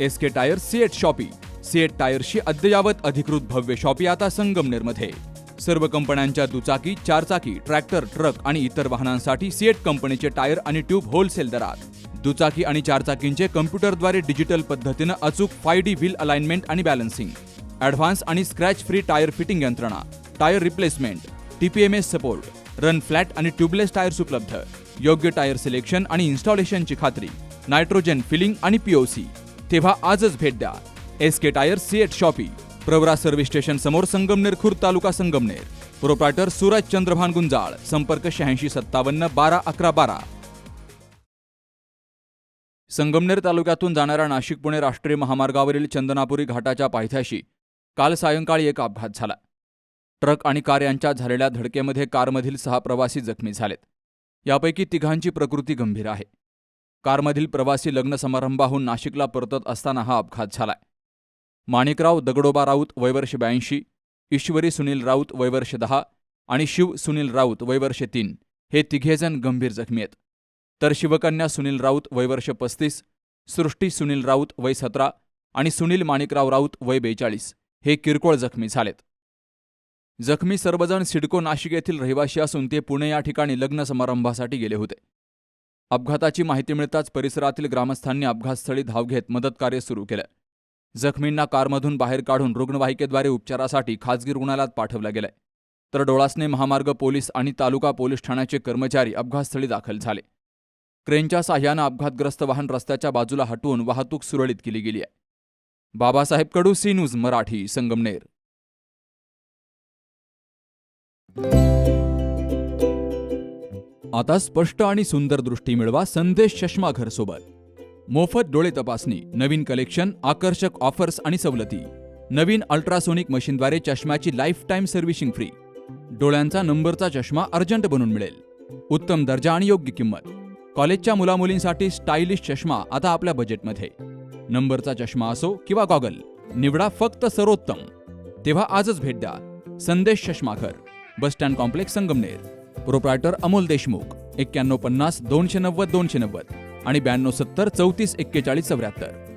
SK tyre CEAT shoppe. CEAT टायर्सची अद्ययावत अधिकृत भव्य शॉपी आता संगमनेरमध्ये. सर्व कंपन्यांच्या दुचाकी, चारचाकी, ट्रॅक्टर, ट्रक आणि इतर वाहनांसाठी सिएट कंपनीचे टायर आणि ट्यूब होलसेल दरात. दुचाकी आणि चारचाकींचे कम्प्युटरद्वारे डिजिटल पद्धतीनं अचूक 5D व्हील अलाइनमेंट आणि बॅलन्सिंग, ॲडव्हान्स आणि स्क्रॅच फ्री टायर फिटिंग यंत्रणा, tyre replacement, TPMS support, run flat आणि ट्यूबलेस टायर्स उपलब्ध. योग्य टायर सिलेक्शन आणि इन्स्टॉलेशनची खात्री, नायट्रोजन फिलिंग आणि POC. तेव्हा आजच भेट द्या. SK tyre CEAT shoppe, Pravara service station समोर, संगमनेर खुर्द, तालुका संगमनेर. प्रोप्रायटर सूरज चंद्रभान गुंजाळ. संपर्क 8657 12 11 12. संगमनेर तालुक्यातून जाणाऱ्या नाशिक पुणे राष्ट्रीय महामार्गावरील चंदनापुरी घाटाच्या पायथ्याशी काल सायंकाळी एक अपघात झाला. ट्रक आणि कार यांच्यात झालेल्या धडकेमध्ये कारमधील 6 प्रवासी जखमी झालेत. यापैकी 3घांची प्रकृती गंभीर आहे. कारमधील प्रवासी लग्न समारंभाहून नाशिकला परतत असताना हा अपघात झालाय. माणिकराव दगडोबा राऊत वय वर्ष 82, ईश्वरी सुनील राऊत वय वर्ष 10 आणि शिव सुनील राऊत वय वर्ष 3 हे 3घेजण गंभीर जखमी आहेत. तर शिवकन्या सुनील राऊत वय वर्ष 35, सृष्टी सुनील राऊत वय 17 आणि सुनील माणिकराव राऊत वय 42 हे किरकोळ जखमी झालेत. जखमी सर्वजण सिडको नाशिक येथील रहिवासी असून ते पुणे या ठिकाणी लग्न समारंभासाठी गेले होते. अपघाताची माहिती मिळताच परिसरातील ग्रामस्थांनी अपघातस्थळी धाव घेत मदतकार्य सुरू केलं. जखमींना कारमधून बाहेर काढून रुग्णवाहिकेद्वारे उपचारासाठी खासगी रुग्णालयात पाठवलं गेलंय. तर डोळासने महामार्ग पोलीस आणि तालुका पोलीस ठाण्याचे कर्मचारी अपघातस्थळी दाखल झाले. क्रेनच्या साह्यानं अपघातग्रस्त वाहन रस्त्याच्या बाजूला हटवून वाहतूक सुरळीत केली गेली आहे. बाबासाहेब कडू, सी न्यूज मराठी, संगमनेर. आता स्पष्ट आणि सुंदर दृष्टी मिळवा संदेश चष्माघर सोबत. मोफत डोळे तपासणी, नवीन कलेक्शन, आकर्षक ऑफर्स आणि सवलती. नवीन अल्ट्रासोनिक मशीनद्वारे चष्म्याची लाईफ टाईम सर्व्हिसिंग फ्री. डोळ्यांचा नंबरचा चष्मा अर्जंट बनून मिळेल. उत्तम दर्जा आणि योग्य किंमत. कॉलेजच्या मुलामुलींसाठी स्टायलिश चष्मा आता आपल्या बजेटमध्ये. नंबरचा चष्मा असो किंवा गॉगल, निवडा फक्त सर्वोत्तम. तेव्हा आजच भेट द्या. संदेश चष्माघर, bus stand complex, Sangamner. Proprietor Amol Deshmukh. 9150 290 290 आणि 9270 34 41 74.